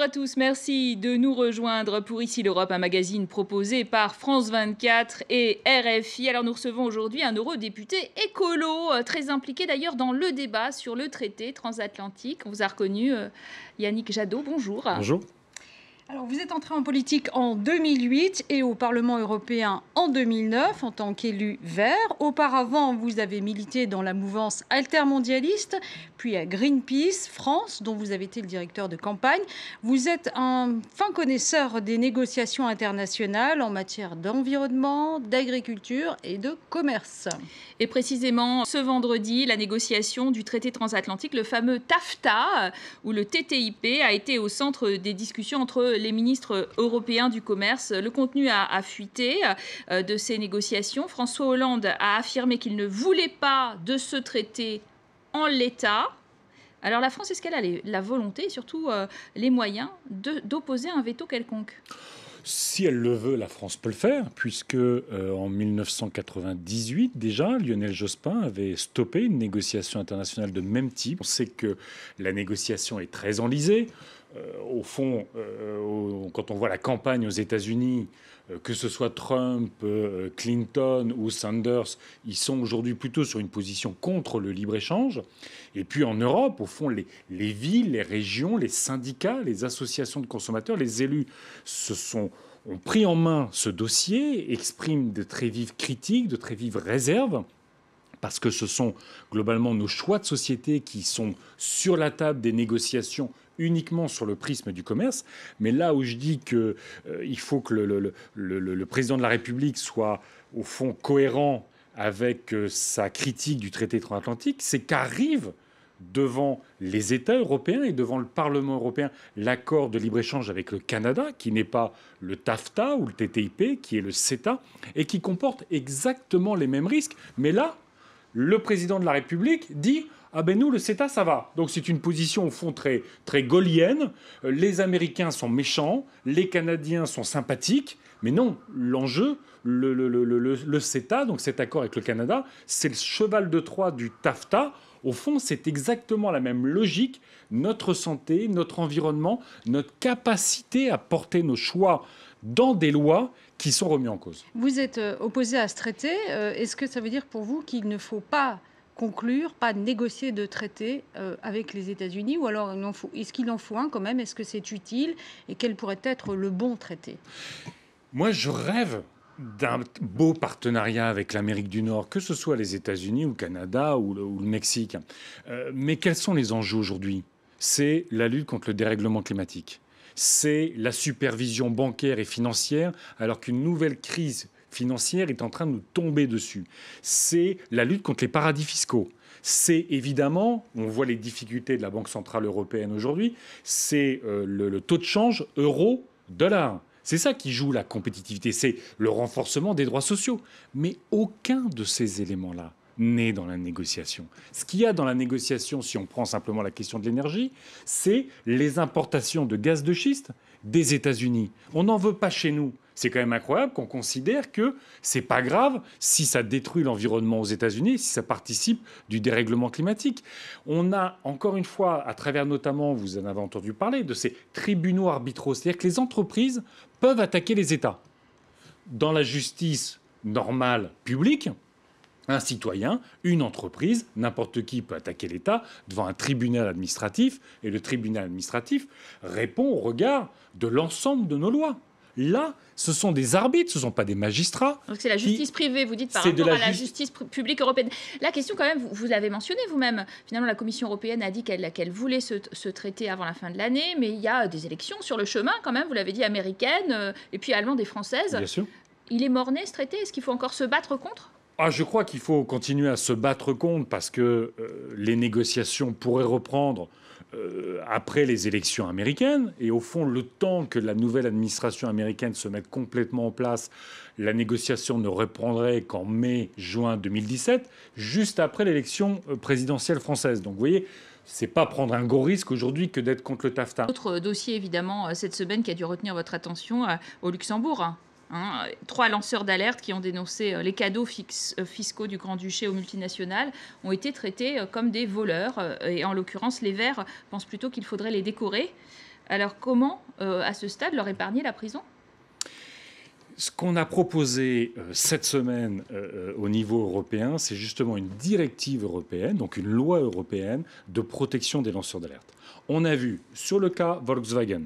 à tous, merci de nous rejoindre pour Ici l'Europe, un magazine proposé par France 24 et RFI. Alors nous recevons aujourd'hui un eurodéputé écolo, très impliqué d'ailleurs dans le débat sur le traité transatlantique. On vous a reconnu, Yannick Jadot, bonjour. Bonjour. Alors, vous êtes entré en politique en 2008 et au Parlement européen en 2009 en tant qu'élu vert. Auparavant, vous avez milité dans la mouvance altermondialiste, puis à Greenpeace France, dont vous avez été le directeur de campagne. Vous êtes un fin connaisseur des négociations internationales en matière d'environnement, d'agriculture et de commerce. Et précisément, ce vendredi, la négociation du traité transatlantique, le fameux TAFTA, ou le TTIP, a été au centre des discussions entre les ministres européens du commerce. Le contenu a fuité de ces négociations. François Hollande a affirmé qu'il ne voulait pas de ce traité en l'état. Alors la France, est-ce qu'elle a la volonté et surtout les moyens d'opposer un veto quelconque ? Si elle le veut, la France peut le faire, puisque en 1998, déjà, Lionel Jospin avait stoppé une négociation internationale de même type. On sait que la négociation est très enlisée. Au fond, quand on voit la campagne aux États-Unis, que ce soit Trump, Clinton ou Sanders, ils sont aujourd'hui plutôt sur une position contre le libre-échange. Et puis en Europe, au fond, les villes, les régions, les syndicats, les associations de consommateurs, les élus ont pris en main ce dossier, expriment de très vives critiques, de très vives réserves, parce que ce sont globalement nos choix de société qui sont sur la table des négociations uniquement sur le prisme du commerce. Mais là où je dis qu'il faut que le président de la République soit au fond cohérent avec sa critique du traité transatlantique, c'est qu'arrive devant les États européens et devant le Parlement européen l'accord de libre-échange avec le Canada, qui n'est pas le TAFTA ou le TTIP, qui est le CETA, et qui comporte exactement les mêmes risques. Mais là, le président de la République dit « Ah ben nous, le CETA, ça va ». Donc c'est une position au fond très, très gaullienne. Les Américains sont méchants, les Canadiens sont sympathiques. Mais non, l'enjeu, le CETA, donc cet accord avec le Canada, c'est le cheval de Troie du TAFTA. Au fond, c'est exactement la même logique. Notre santé, notre environnement, notre capacité à porter nos choix dans des lois qui sont remis en cause. Vous êtes opposé à ce traité. Est-ce que ça veut dire pour vous qu'il ne faut pas conclure, pas négocier de traité avec les États-Unis, ou alors est-ce qu'il en faut un quand même? Est-ce que c'est utile et quel pourrait être le bon traité? Moi, je rêve d'un beau partenariat avec l'Amérique du Nord, que ce soit les États-Unis ou le Canada ou le Mexique. Mais quels sont les enjeux aujourd'hui? C'est la lutte contre le dérèglement climatique. C'est la supervision bancaire et financière, alors qu'une nouvelle crise financière est en train de nous tomber dessus. C'est la lutte contre les paradis fiscaux. C'est évidemment, on voit les difficultés de la Banque centrale européenne aujourd'hui, c'est le taux de change euro-dollar. C'est ça qui joue la compétitivité, c'est le renforcement des droits sociaux. Mais aucun de ces éléments-là n'est dans la négociation. Ce qu'il y a dans la négociation, si on prend simplement la question de l'énergie, c'est les importations de gaz de schiste des États-Unis. On n'en veut pas chez nous. C'est quand même incroyable qu'on considère que c'est pas grave si ça détruit l'environnement aux États-Unis, si ça participe du dérèglement climatique. On a, encore une fois, à travers notamment, vous en avez entendu parler, de ces tribunaux arbitraux. C'est-à-dire que les entreprises peuvent attaquer les États. Dans la justice normale publique, un citoyen, une entreprise, n'importe qui peut attaquer l'État devant un tribunal administratif, et le tribunal administratif répond au regard de l'ensemble de nos lois. Là, ce sont des arbitres, ce ne sont pas des magistrats. Donc c'est la justice privée, vous dites, par rapport à la justice publique européenne. La question, quand même, vous l'avez mentionné vous-même. Finalement, la Commission européenne a dit qu'elle voulait ce traité avant la fin de l'année, mais il y a des élections sur le chemin, quand même, vous l'avez dit, américaines, et puis allemandes et françaises. Bien sûr. Il est mort-né, ce traité? Est-ce qu'il faut encore se battre contre? Je crois qu'il faut continuer à se battre contre, parce que les négociations pourraient reprendre après les élections américaines. Et au fond, le temps que la nouvelle administration américaine se mette complètement en place, la négociation ne reprendrait qu'en mai-juin 2017, juste après l'élection présidentielle française. Donc vous voyez, c'est pas prendre un gros risque aujourd'hui que d'être contre le TAFTA. Autre dossier, évidemment, cette semaine qui a dû retenir votre attention au Luxembourg. 3 lanceurs d'alerte qui ont dénoncé les cadeaux fiscaux du Grand-Duché aux multinationales ont été traités comme des voleurs. Et en l'occurrence, les Verts pensent plutôt qu'il faudrait les décorer. Alors comment, à ce stade, leur épargner la prison ? Ce qu'on a proposé cette semaine au niveau européen, c'est justement une directive européenne, donc une loi européenne de protection des lanceurs d'alerte. On a vu sur le cas Volkswagen,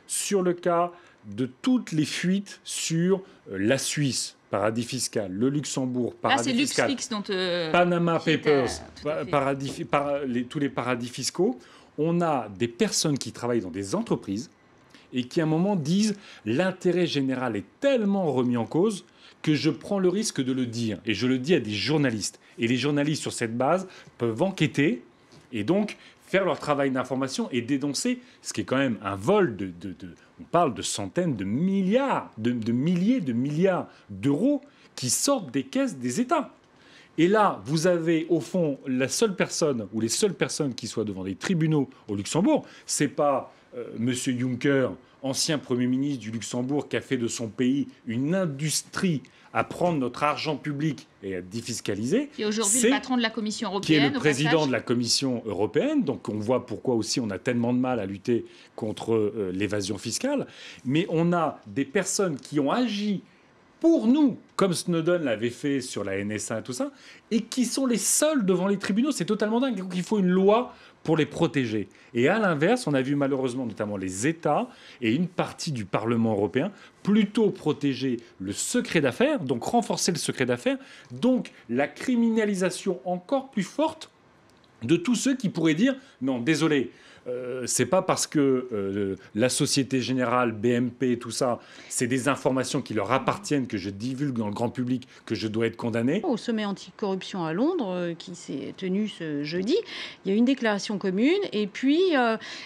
sur le cas de toutes les fuites sur la Suisse, paradis fiscal, le Luxembourg, paradis fiscal, LuxLeaks dont Panama Papers, tous les paradis fiscaux. On a des personnes qui travaillent dans des entreprises et qui, à un moment, disent « l'intérêt général est tellement remis en cause que je prends le risque de le dire ». Et je le dis à des journalistes. Et les journalistes, sur cette base, peuvent enquêter et donc faire leur travail d'information et dénoncer ce qui est quand même un vol on parle de centaines de milliards, de milliers de milliards d'euros qui sortent des caisses des États. Et là, vous avez au fond la seule personne ou les seules personnes qui soient devant des tribunaux au Luxembourg, c'est pas Monsieur Juncker, ancien Premier ministre du Luxembourg, qui a fait de son pays une industrie à prendre notre argent public et à défiscaliser. Qui est aujourd'hui le patron de la Commission européenne. Qui est le président de la Commission européenne. Donc on voit pourquoi aussi on a tellement de mal à lutter contre l'évasion fiscale. Mais on a des personnes qui ont agi pour nous, comme Snowden l'avait fait sur la NSA et tout ça, et qui sont les seuls devant les tribunaux. C'est totalement dingue. Donc il faut une loi pour les protéger. Et à l'inverse, on a vu malheureusement notamment les États et une partie du Parlement européen plutôt protéger le secret d'affaires, donc renforcer le secret d'affaires, donc la criminalisation encore plus forte de tous ceux qui pourraient dire « non, désolé ». C'est pas parce que la Société Générale, BNP, tout ça, c'est des informations qui leur appartiennent que je divulgue dans le grand public que je dois être condamné. Au sommet anticorruption à Londres, qui s'est tenu ce jeudi, il y a une déclaration commune et puis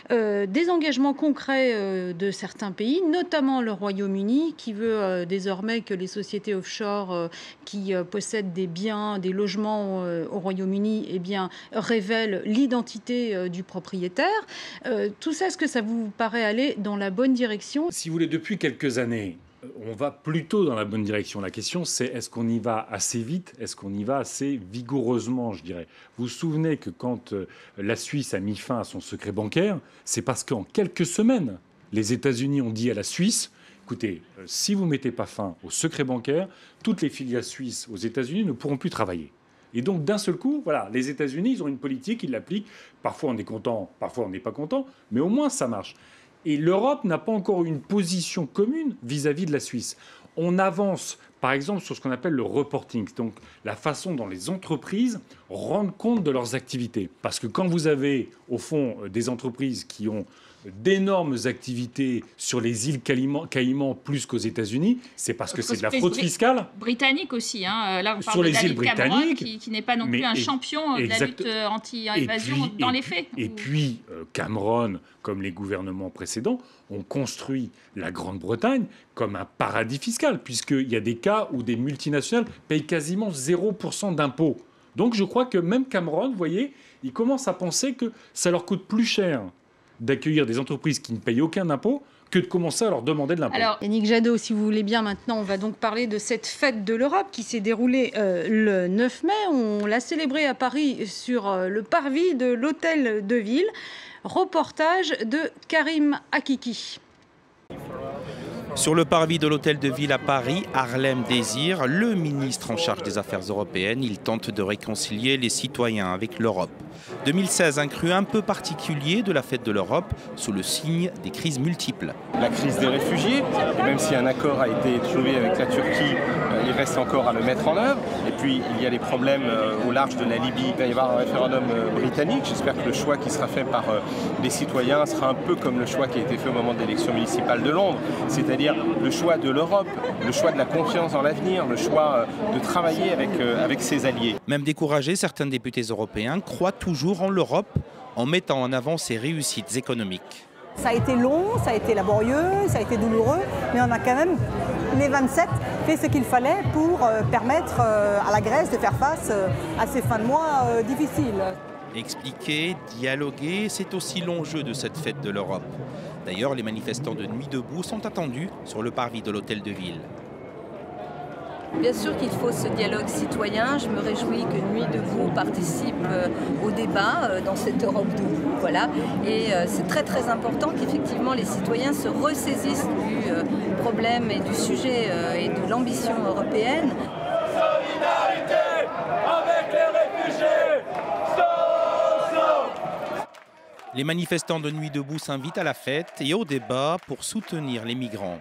des engagements concrets de certains pays, notamment le Royaume-Uni, qui veut désormais que les sociétés offshore qui possèdent des biens, des logements au Royaume-Uni, eh bien, révèlent l'identité du propriétaire. Tout ça, est-ce que ça vous paraît aller dans la bonne direction ? Si vous voulez, depuis quelques années, on va plutôt dans la bonne direction. La question, c'est est-ce qu'on y va assez vite ? Est-ce qu'on y va assez vigoureusement, je dirais ? Vous vous souvenez que quand la Suisse a mis fin à son secret bancaire, c'est parce qu'en quelques semaines, les États-Unis ont dit à la Suisse « Écoutez, si vous ne mettez pas fin au secret bancaire, toutes les filiales suisses aux États-Unis ne pourront plus travailler ». Et donc, d'un seul coup, voilà, les États-Unis, ils ont une politique, ils l'appliquent. Parfois, on est content, parfois, on n'est pas content, mais au moins, ça marche. Et l'Europe n'a pas encore une position commune vis-à-vis de la Suisse. On avance, par exemple, sur ce qu'on appelle le reporting, donc la façon dont les entreprises rendent compte de leurs activités. Parce que quand vous avez, au fond, des entreprises qui ont d'énormes activités sur les îles Caïmans plus qu'aux États-Unis, c'est parce que c'est de la fraude fiscale. Britannique aussi, hein. Là on parle sur de les îles David Cameron, britanniques, qui n'est pas non plus un champion de la lutte anti-évasion dans les faits. Et puis Cameron, comme les gouvernements précédents, ont construit la Grande-Bretagne comme un paradis fiscal, puisqu'il y a des cas où des multinationales payent quasiment 0% d'impôts. Donc je crois que même Cameron, vous voyez, il commence à penser que ça leur coûte plus cher d'accueillir des entreprises qui ne payent aucun impôt que de commencer à leur demander de l'impôt. Alors, Yannick Jadot, si vous voulez bien, maintenant, on va donc parler de cette fête de l'Europe qui s'est déroulée le 9 mai. On l'a célébrée à Paris sur le parvis de l'Hôtel de Ville. Reportage de Karim Akiki. Sur le parvis de l'Hôtel de Ville à Paris, Harlem Désir, le ministre en charge des Affaires européennes, il tente de réconcilier les citoyens avec l'Europe. 2016, un cru un peu particulier de la fête de l'Europe, sous le signe des crises multiples. La crise des réfugiés, et même si un accord a été trouvé avec la Turquie, il reste encore à le mettre en œuvre. Et puis, il y a les problèmes au large de la Libye. Il va y avoir un référendum britannique. J'espère que le choix qui sera fait par les citoyens sera un peu comme le choix qui a été fait au moment de l'élection municipale de Londres, c'est-à-dire le choix de l'Europe, le choix de la confiance dans l'avenir, le choix de travailler avec ses alliés. Même découragés, certains députés européens croient toujours en l'Europe en mettant en avant ses réussites économiques. Ça a été long, ça a été laborieux, ça a été douloureux, mais on a quand même, les 27, fait ce qu'il fallait pour permettre à la Grèce de faire face à ces fins de mois difficiles. Expliquer, dialoguer, c'est aussi l'enjeu de cette fête de l'Europe. D'ailleurs, les manifestants de Nuit debout sont attendus sur le parvis de l'Hôtel de Ville. Bien sûr qu'il faut ce dialogue citoyen. Je me réjouis que Nuit debout participe au débat dans cette Europe debout. Voilà. Et c'est très très important qu'effectivement les citoyens se ressaisissent du problème et du sujet et de l'ambition européenne. Solidarité avec les réfugiés. Les manifestants de Nuit debout s'invitent à la fête et au débat pour soutenir les migrants.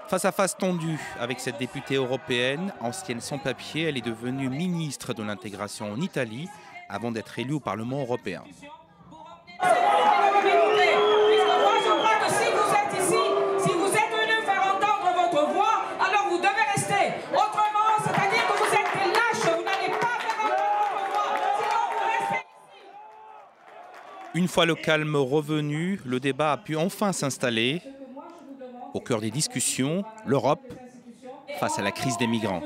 Face à face tendu avec cette députée européenne, ancienne sans-papier, elle est devenue ministre de l'intégration en Italie avant d'être élue au Parlement européen. Une fois le calme revenu, le débat a pu enfin s'installer. Au cœur des discussions, l'Europe face à la crise des migrants.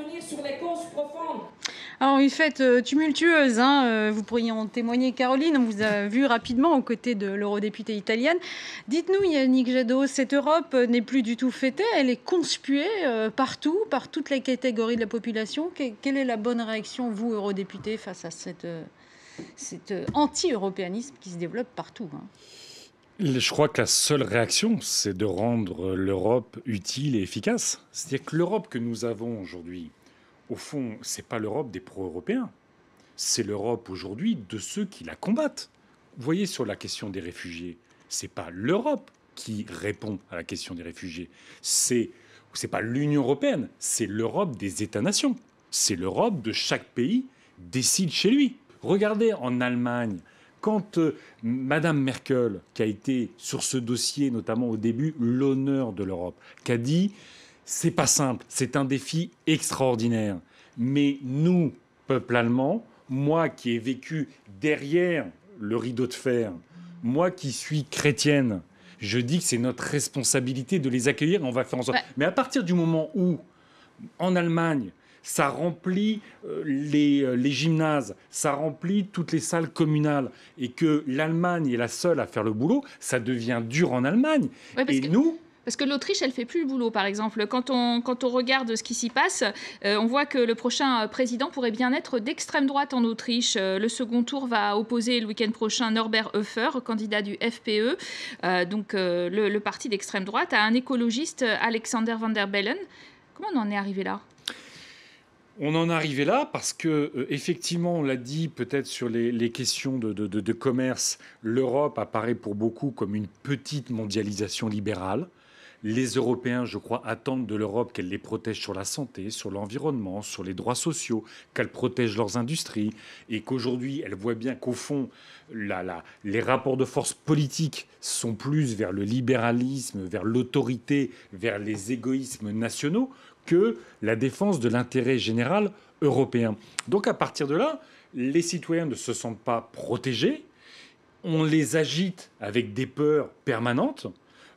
Alors, une fête tumultueuse, hein, vous pourriez en témoigner, Caroline. On vous a vu rapidement aux côtés de l'eurodéputée italienne. Dites-nous, Yannick Jadot, cette Europe n'est plus du tout fêtée, elle est conspuée partout, par toutes les catégories de la population. Quelle est la bonne réaction, vous, eurodéputés, face à cet anti-européanisme qui se développe partout, hein? Je crois que la seule réaction, c'est de rendre l'Europe utile et efficace. C'est-à-dire que l'Europe que nous avons aujourd'hui, au fond, c'est pas l'Europe des pro-européens. C'est l'Europe aujourd'hui de ceux qui la combattent. Vous voyez, sur la question des réfugiés, c'est pas l'Europe qui répond à la question des réfugiés. C'est pas l'Union européenne, c'est l'Europe des États-nations. C'est l'Europe de chaque pays décide chez lui. Regardez en Allemagne. Quand Madame Merkel, qui a été sur ce dossier, notamment au début, l'honneur de l'Europe, qui a dit « c'est pas simple, c'est un défi extraordinaire, mais nous, peuple allemand, moi qui ai vécu derrière le rideau de fer, moi qui suis chrétienne, je dis que c'est notre responsabilité de les accueillir et on va faire en sorte. Ouais. » Mais à partir du moment où, en Allemagne, ça remplit les gymnases, ça remplit toutes les salles communales, et que l'Allemagne est la seule à faire le boulot, ça devient dur en Allemagne. Ouais, parce que l'Autriche, elle ne fait plus le boulot, par exemple. Quand on regarde ce qui s'y passe, on voit que le prochain président pourrait bien être d'extrême droite en Autriche. Le second tour va opposer le week-end prochain Norbert Hofer, candidat du FPE, donc le parti d'extrême droite, à un écologiste, Alexander Van der Bellen. Comment on en est arrivé là ? On en est arrivé là parce que, effectivement, on l'a dit peut-être sur les questions de commerce, l'Europe apparaît pour beaucoup comme une petite mondialisation libérale. Les Européens, je crois, attendent de l'Europe qu'elle les protège sur la santé, sur l'environnement, sur les droits sociaux, qu'elle protège leurs industries, et qu'aujourd'hui, elle voit bien qu'au fond, les rapports de force politiques sont plus vers le libéralisme, vers l'autorité, vers les égoïsmes nationaux, que la défense de l'intérêt général européen. Donc à partir de là, les citoyens ne se sentent pas protégés, on les agite avec des peurs permanentes,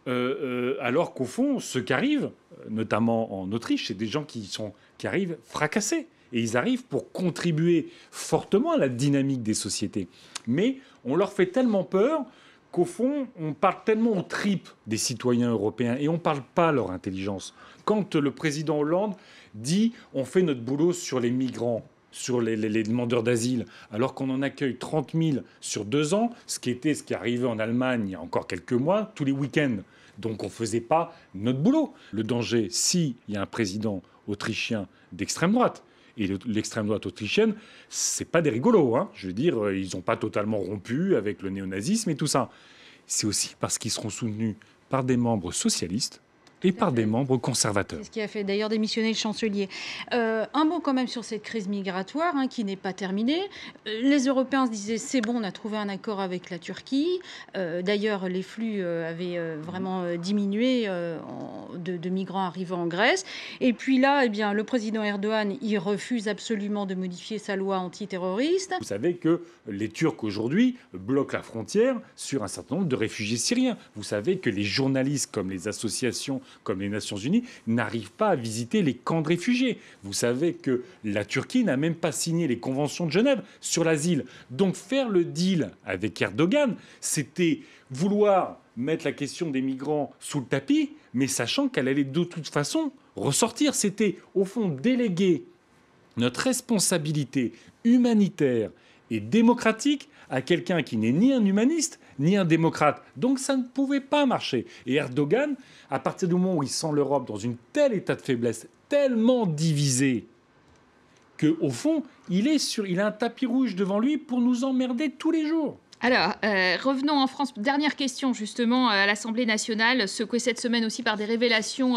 alors qu'au fond, ceux qui arrivent, notamment en Autriche, c'est des gens qui arrivent fracassés. Et ils arrivent pour contribuer fortement à la dynamique des sociétés. Mais on leur fait tellement peur qu'au fond, on parle tellement aux tripes des citoyens européens et on ne parle pas à leur intelligence. Quand le président Hollande dit « on fait notre boulot sur les migrants », sur les demandeurs d'asile, alors qu'on en accueille 30 000 sur 2 ans, ce qui arrivait en Allemagne il y a encore quelques mois, tous les week-ends. Donc on ne faisait pas notre boulot. Le danger, s'il y a un président autrichien d'extrême droite, et l'extrême droite autrichienne, c'est pas des rigolos, hein. Je veux dire, ils n'ont pas totalement rompu avec le néonazisme et tout ça. C'est aussi parce qu'ils seront soutenus par des membres socialistes et par des membres conservateurs. C'est ce qui a fait d'ailleurs démissionner le chancelier. Un mot quand même sur cette crise migratoire qui n'est pas terminée. Les Européens se disaient c'est bon, on a trouvé un accord avec la Turquie. D'ailleurs, les flux avaient vraiment diminué de migrants arrivant en Grèce. Et puis là, eh bien, le président Erdogan, il refuse absolument de modifier sa loi antiterroriste. Vous savez que les Turcs aujourd'hui bloquent la frontière sur un certain nombre de réfugiés syriens. Vous savez que les journalistes comme les associations comme les Nations Unies, n'arrivent pas à visiter les camps de réfugiés. Vous savez que la Turquie n'a même pas signé les conventions de Genève sur l'asile. Donc faire le deal avec Erdogan, c'était vouloir mettre la question des migrants sous le tapis, mais sachant qu'elle allait de toute façon ressortir. C'était, au fond, déléguer notre responsabilité humanitaire et démocratique à quelqu'un qui n'est ni un humaniste, ni un démocrate. Donc ça ne pouvait pas marcher. Et Erdogan, à partir du moment où il sent l'Europe dans un tel état de faiblesse, tellement divisé, qu'au fond, il a un tapis rouge devant lui pour nous emmerder tous les jours. Alors, revenons en France. Dernière question, justement, à l'Assemblée nationale, secouée cette semaine aussi par des révélations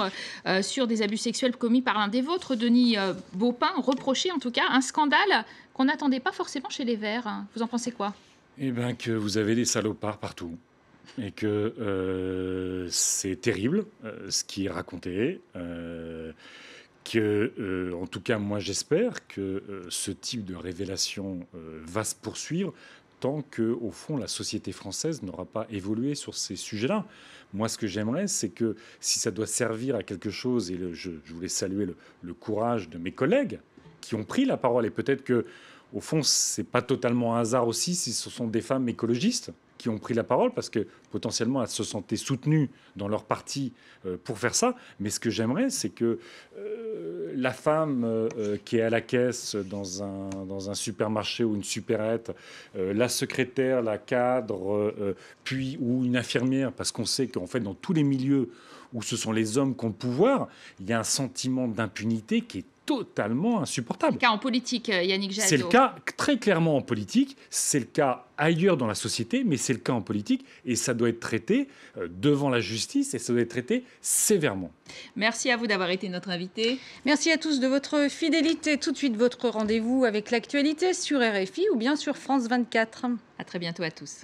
sur des abus sexuels commis par l'un des vôtres, Denis Baupin, reproché en tout cas, un scandale qu'on n'attendait pas forcément chez les Verts. Vous en pensez quoi? Eh bien, que vous avez des salopards partout. Et que c'est terrible ce qui est raconté. En tout cas, moi, j'espère que ce type de révélation va se poursuivre tant que, au fond, la société française n'aura pas évolué sur ces sujets-là. Moi, ce que j'aimerais, c'est que si ça doit servir à quelque chose, et je voulais saluer le courage de mes collègues qui ont pris la parole, et peut-être que, au fond, c'est pas totalement un hasard aussi si ce sont des femmes écologistes qui ont pris la parole, parce que potentiellement elles se sentaient soutenues dans leur parti pour faire ça. Mais ce que j'aimerais, c'est que la femme qui est à la caisse dans un supermarché ou une supérette, la secrétaire, la cadre, ou une infirmière, parce qu'on sait qu'en fait dans tous les milieux où ce sont les hommes qui ont le pouvoir, il y a un sentiment d'impunité qui est totalement insupportable. C'est le cas en politique, Yannick Jadot. C'est le cas très clairement en politique, c'est le cas ailleurs dans la société, mais c'est le cas en politique et ça doit être traité devant la justice et ça doit être traité sévèrement. Merci à vous d'avoir été notre invité. Merci à tous de votre fidélité. Tout de suite, votre rendez-vous avec l'actualité sur RFI ou bien sur France 24. À très bientôt à tous.